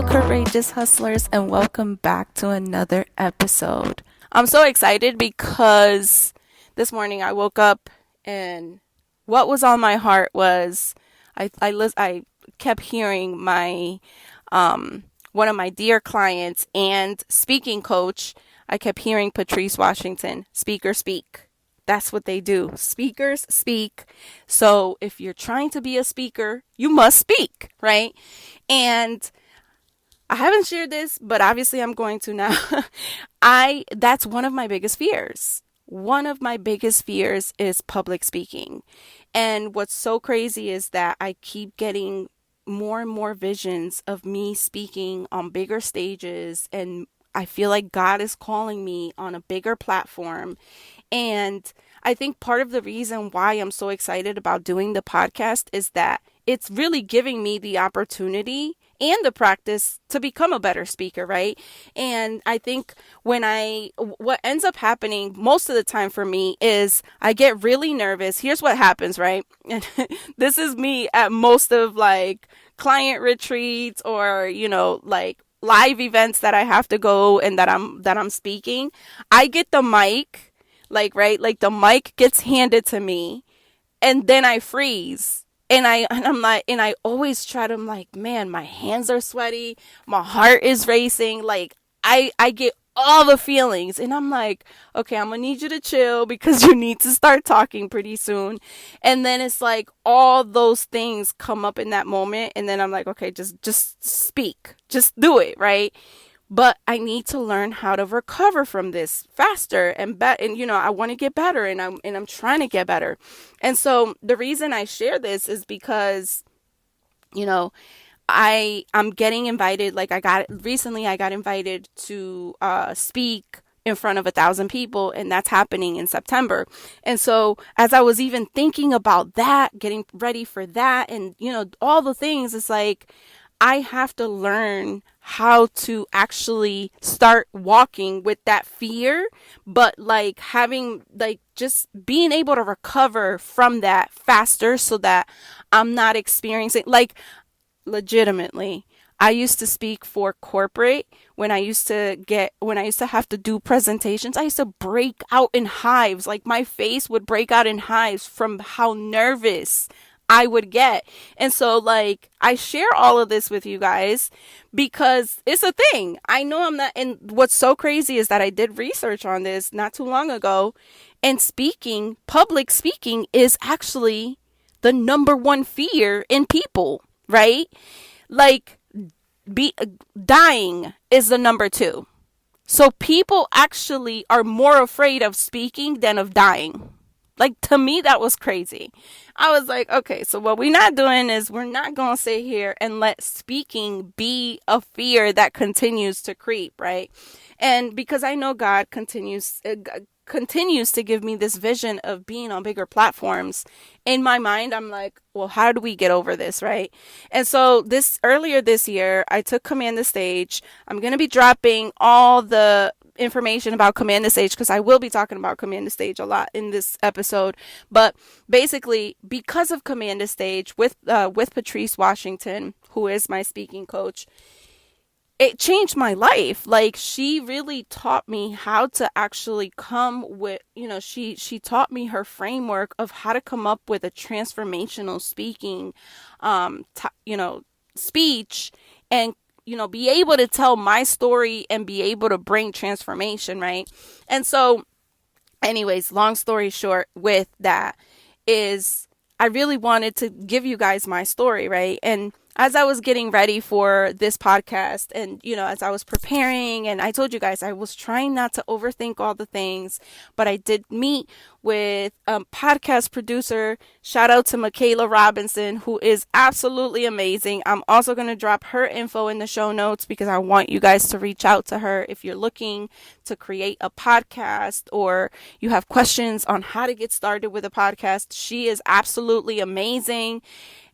courageous hustlers, and welcome back to another episode. I'm so excited because this morning I woke up and what was on my heart was I kept hearing my one of my dear clients and speaking coach. I kept hearing Patrice Washington, speaker speak. That's what they do. Speakers speak. So if you're trying to be a speaker, you must speak, right? And I haven't shared this, but obviously I'm going to now. That's one of my biggest fears. One of my biggest fears is public speaking. And what's so crazy is that I keep getting more and more visions of me speaking on bigger stages, and I feel like God is calling me on a bigger platform. And I think part of the reason why I'm so excited about doing the podcast is that it's really giving me the opportunity and the practice to become a better speaker, right? And I think what ends up happening most of the time for me is I get really nervous. Here's what happens, right? And this is me at most of like client retreats or, like live events that I have to go and that I'm speaking. I get the mic, like the mic gets handed to me and then I freeze. And I always I'm like, man, my hands are sweaty. My heart is racing. Like I get all the feelings and I'm like, okay, I'm gonna need you to chill because you need to start talking pretty soon. And then it's like all those things come up in that moment. And then I'm like, okay, just speak, just do it. Right. But I need to learn how to recover from this faster and I want to get better and I'm trying to get better. And so the reason I share this is because, I'm getting invited. Like I got invited to speak in front of 1,000 people, and that's happening in September. And so as I was even thinking about that, getting ready for that, and all the things, it's like I have to learn how to actually start walking with that fear, but like having just being able to recover from that faster so that I'm not experiencing legitimately. I used to speak for corporate when I used to have to do presentations. I used to break out in hives. Like my face would break out in hives from how nervous I would get. And so I share all of this with you guys because it's a thing. I know I'm not, and what's so crazy is that I did research on this not too long ago, and public speaking is actually the number one fear in people, right? Dying is the number two. So people actually are more afraid of speaking than of dying. To me, that was crazy. I was like, okay, so what we're not doing is we're not going to sit here and let speaking be a fear that continues to creep, right? And because I know God continues to give me this vision of being on bigger platforms, in my mind, I'm like, well, how do we get over this, right? And so earlier this year, I took Command the Stage. I'm going to be dropping all the information about Command the Stage because I will be talking about Command the Stage a lot in this episode. But basically, because of Command the Stage with Patrice Washington, who is my speaking coach, it changed my life. She really taught me how to actually come with, she taught me her framework of how to come up with a transformational speaking, speech and be able to tell my story and be able to bring transformation, right? And so, anyways, long story short with that is I really wanted to give you guys my story, right? And as I was getting ready for this podcast and, as I was preparing, and I told you guys I was trying not to overthink all the things, but I did meet with a podcast producer. Shout out to Michaela Robinson, who is absolutely amazing. I'm also going to drop her info in the show notes because I want you guys to reach out to her if you're looking to create a podcast or you have questions on how to get started with a podcast. She is absolutely amazing.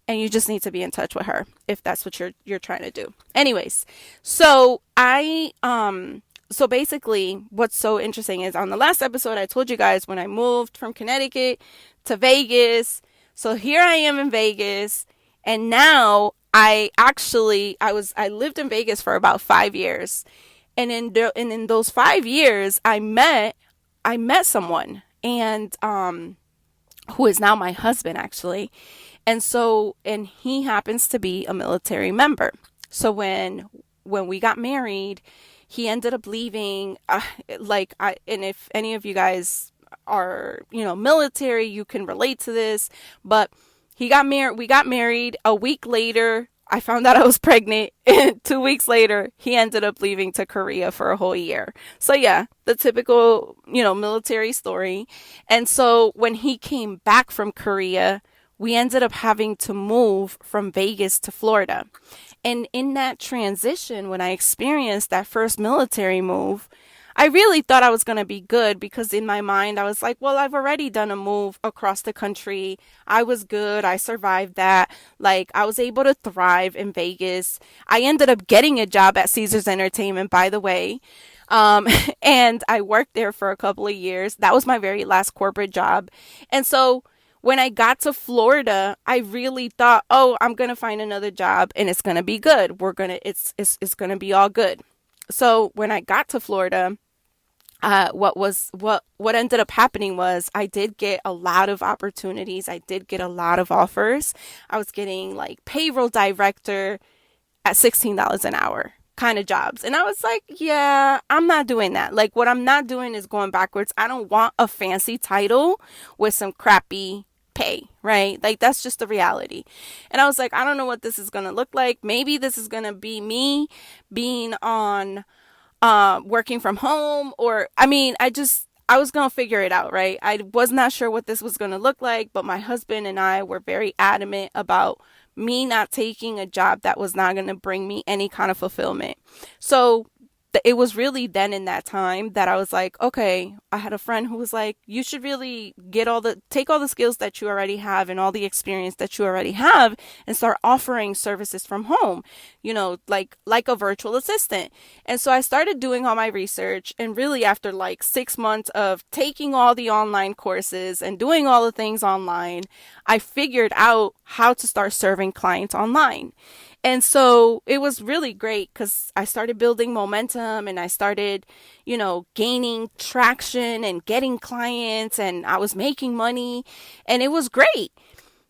And you just need to be in touch with her if that's what you're trying to do. Anyways, so so basically what's so interesting is on the last episode, I told you guys when I moved from Connecticut to Vegas. So here I am in Vegas, and now I lived in Vegas for about 5 years. And in those 5 years, I met someone, and who is now my husband, actually. And he happens to be a military member. So when we got married, he ended up leaving. And if any of you guys are, military, you can relate to this. But he got married. We got married. A week later, I found out I was pregnant, and 2 weeks later, he ended up leaving to Korea for a whole year. So yeah, the typical, military story. And so when he came back from Korea, we ended up having to move from Vegas to Florida. And in that transition, when I experienced that first military move, I really thought I was going to be good, because in my mind, I was like, well, I've already done a move across the country. I was good. I survived that. Like, I was able to thrive in Vegas. I ended up getting a job at Caesars Entertainment, by the way. Um, and I worked there for a couple of years. That was my very last corporate job. And so when I got to Florida, I really thought, oh, I'm going to find another job and it's going to be good. It's going to be all good. So when I got to Florida, what ended up happening was I did get a lot of opportunities. I did get a lot of offers. I was getting like payroll director at $16 an hour kind of jobs. And I was like, yeah, I'm not doing that. Like, what I'm not doing is going backwards. I don't want a fancy title with some crappy pay, right? Like, that's just the reality. And I was like, I don't know what this is going to look like. Maybe this is going to be me being on working from home, or I was going to figure it out, right? I was not sure what this was going to look like, but my husband and I were very adamant about me not taking a job that was not going to bring me any kind of fulfillment. So it was really then in that time that I was like, okay, I had a friend who was like, you should really take all the skills that you already have and all the experience that you already have and start offering services from home, like a virtual assistant. And so I started doing all my research, and really after like 6 months of taking all the online courses and doing all the things online, I figured out how to start serving clients online. And so it was really great because I started building momentum, and I started, gaining traction and getting clients, and I was making money, and it was great.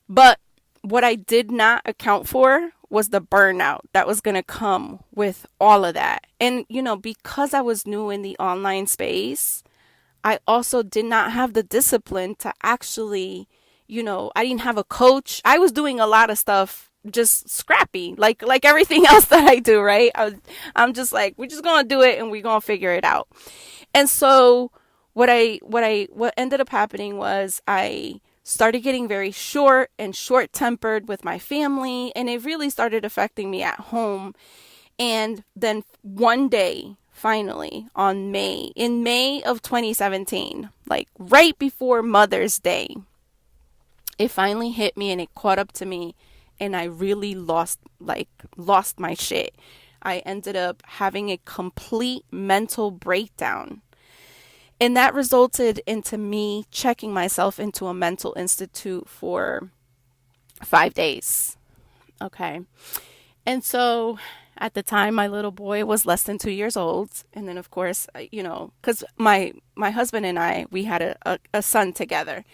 But what I did not account for was the burnout that was going to come with all of that. And, because I was new in the online space, I also did not have the discipline to actually, I didn't have a coach. I was doing a lot of stuff just scrappy, like everything else that I do, right? I'm just like, we're just gonna do it and we're gonna figure it out. And so what ended up happening was I started getting very short tempered with my family, and it really started affecting me at home. And then one day, finally, in May of 2017, like right before Mother's Day, it finally hit me and it caught up to me, and I really lost my shit. I ended up having a complete mental breakdown. And that resulted into me checking myself into a mental institute for 5 days. Okay. And so at the time, my little boy was less than 2 years old. And then, of course, because my husband and I, we had a son together.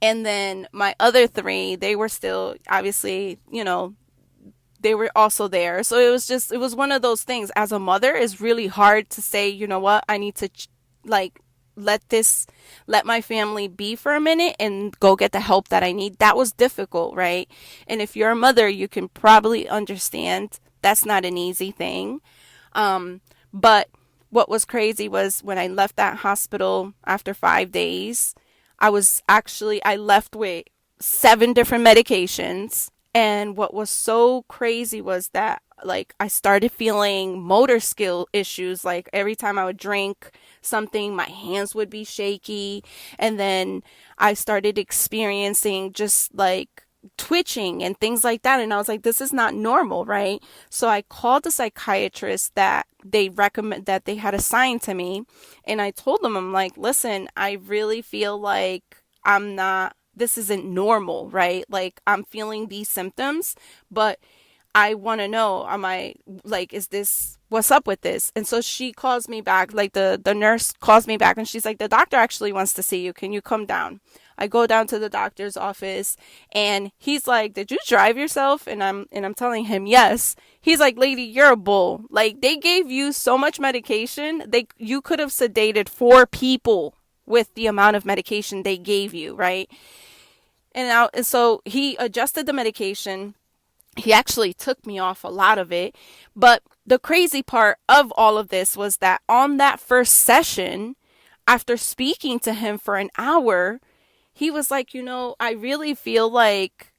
And then my other three, they were still, obviously, they were also there. So it was one of those things. As a mother, it's really hard to say, you know what, I need to let my family be for a minute and go get the help that I need. That was difficult, right? And if you're a mother, you can probably understand that's not an easy thing. But what was crazy was when I left that hospital after 5 days, I left with 7 different medications. And what was so crazy was that, like, I started feeling motor skill issues. Like, every time I would drink something, my hands would be shaky. And then I started experiencing just like twitching and things like that. And I was like, this is not normal, right? So I called the psychiatrist that they had assigned to me. And I told them, I'm like, listen, I really feel like this isn't normal, right? Like, I'm feeling these symptoms, but I want to know, am I like, is this, what's up with this? And so she calls me back, like the nurse calls me back and she's like, the doctor actually wants to see you. Can you come down? I go down to the doctor's office and he's like, did you drive yourself? And I'm telling him, yes. He's like, lady, you're a bull. Like, they gave you so much medication. You could have sedated 4 people with the amount of medication they gave you, right? And so he adjusted the medication. He actually took me off a lot of it. But the crazy part of all of this was that on that first session, after speaking to him for an hour, he was like, I really feel like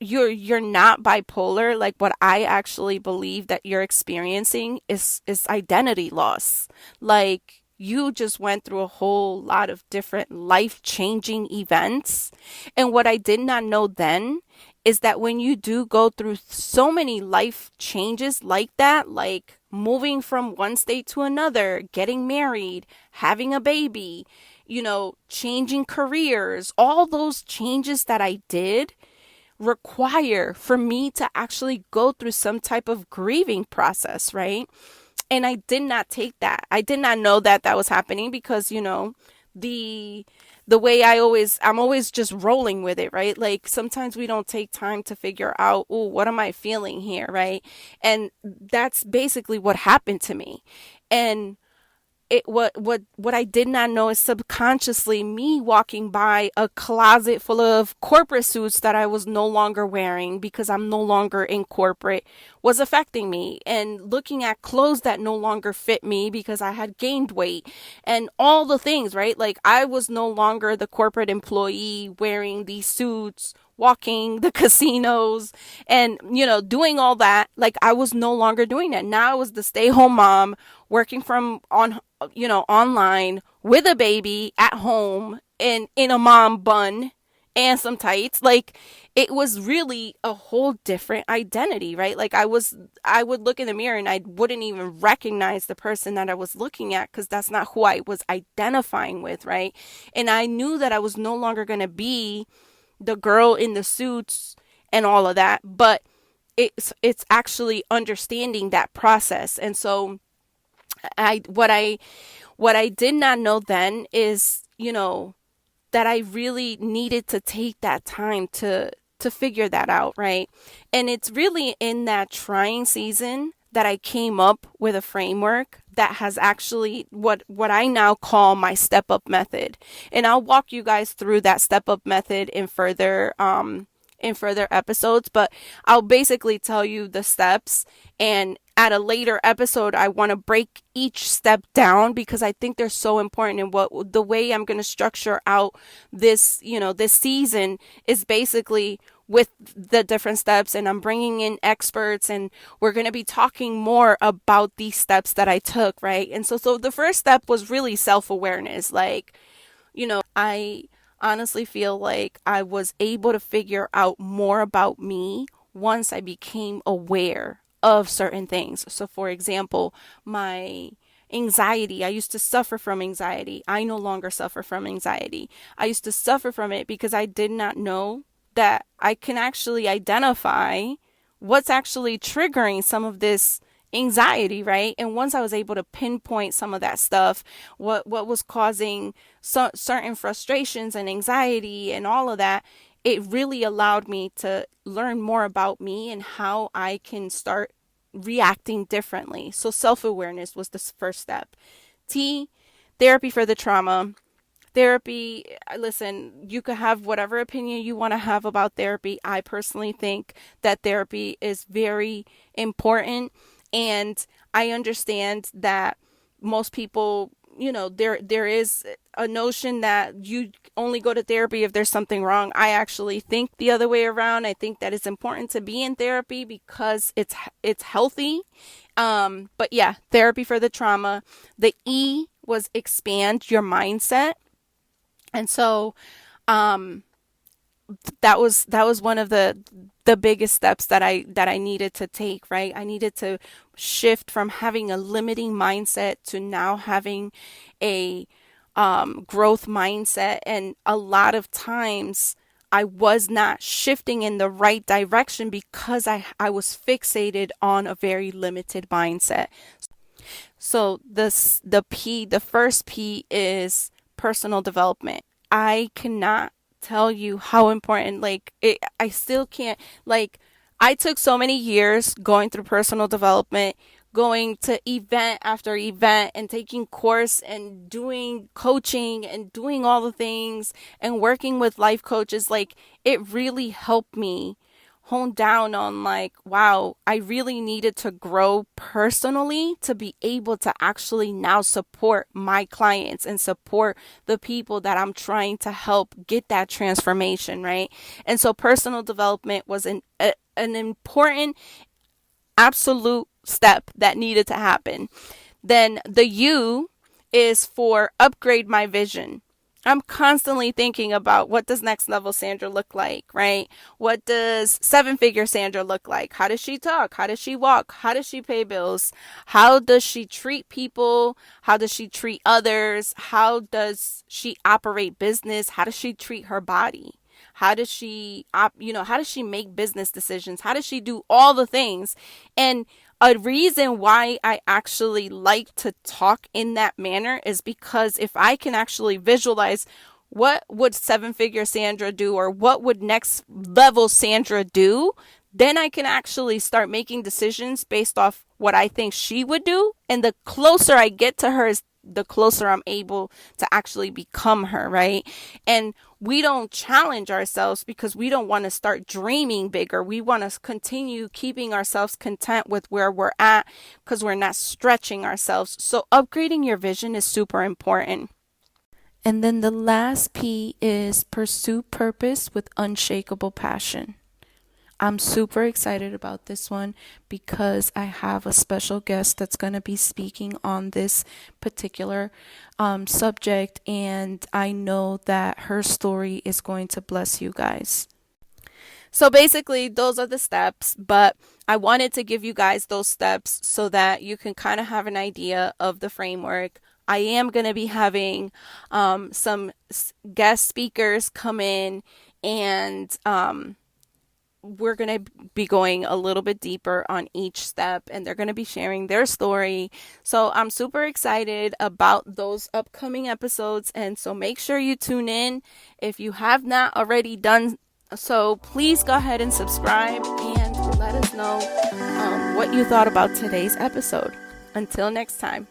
you're not bipolar. Like, what I actually believe that you're experiencing is identity loss. Like, you just went through a whole lot of different life-changing events. And what I did not know then is that when you do go through so many life changes like that, like moving from one state to another, getting married, having a baby, changing careers, all those changes that I did require for me to actually go through some type of grieving process, right? And I did not take that. I did not know that that was happening because, the the way I'm always just rolling with it, right? Like, sometimes we don't take time to figure out, oh, what am I feeling here, right? And that's basically what happened to me. And what I did not know is subconsciously me walking by a closet full of corporate suits that I was no longer wearing because I'm no longer in corporate was affecting me, and looking at clothes that no longer fit me because I had gained weight and all the things, right? Like, I was no longer the corporate employee wearing these suits, walking the casinos and doing all that. Like, I was no longer doing that. Now I was the stay-home mom working from on online with a baby at home and in a mom bun and some tights. Like, it was really a whole different identity, right? Like, I would look in the mirror and I wouldn't even recognize the person that I was looking at because that's not who I was identifying with, right? And I knew that I was no longer going to be the girl in the suits and all of that, but it's actually understanding that process. And so I what I did not know then is, that I really needed to take that time to figure that out, right? And it's really in that trying season that I came up with a framework that has actually what I now call my step up method. And I'll walk you guys through that step up method in further episodes, but I'll basically tell you the steps, and at a later episode I want to break each step down because I think they're so important. And what the way I'm going to structure out this, this season is basically with the different steps, and I'm bringing in experts and we're going to be talking more about these steps that I took, right? And so the first step was really self-awareness. Like, I honestly feel like I was able to figure out more about me once I became aware of certain things. So, for example, my anxiety, I used to suffer from anxiety. I no longer suffer from anxiety. I used to suffer from it because I did not know that I can actually identify what's actually triggering some of this anxiety, right? And once I was able to pinpoint some of that stuff, what was causing certain frustrations and anxiety and all of that, it really allowed me to learn more about me and how I can start reacting differently. So self-awareness was the first step. T, therapy for the trauma. Therapy, listen, you could have whatever opinion you want to have about therapy. I personally think that therapy is very important, and I understand that most people, there is a notion that you only go to therapy if there's something wrong. I actually think the other way around. I think that it's important to be in therapy because it's healthy. But yeah, therapy for the trauma. The E was expand your mindset. And so that was one of the biggest steps that I needed to take, right? I needed to shift from having a limiting mindset to now having a growth mindset. And a lot of times I was not shifting in the right direction because I was fixated on a very limited mindset. So the first P is personal development. I cannot tell you how important, I still can't, I took so many years going through personal development, going to event after event and taking course and doing coaching and doing all the things and working with life coaches. It really helped me hone down on, wow, I really needed to grow personally to be able to actually now support my clients and support the people that I'm trying to help get that transformation, right? And so personal development was an important absolute step that needed to happen. Then the U is for upgrade my vision. I'm constantly thinking about, what does next level Sandra look like, right? What does seven figure Sandra look like? How does she talk? How does she walk? How does she pay bills? How does she treat people? How does she treat others? How does she operate business? How does she treat her body? How does she, how does she make business decisions? How does she do all the things? And a reason why I actually like to talk in that manner is because if I can actually visualize what would seven figure Sandra do, or what would next level Sandra do, then I can actually start making decisions based off what I think she would do. And the closer I get to her, the closer I'm able to actually become her, right? And we don't challenge ourselves because we don't want to start dreaming bigger. We want to continue keeping ourselves content with where we're at because we're not stretching ourselves. So upgrading your vision is super important. And then the last P is pursue purpose with unshakable passion. I'm super excited about this one because I have a special guest that's going to be speaking on this particular subject, and I know that her story is going to bless you guys. So basically, those are the steps, but I wanted to give you guys those steps so that you can kind of have an idea of the framework. I am going to be having some guest speakers come in, and we're going to be going a little bit deeper on each step, and they're going to be sharing their story. So I'm super excited about those upcoming episodes. And so make sure you tune in. If you have not already done so, please go ahead and subscribe and let us know what you thought about today's episode. Until next time.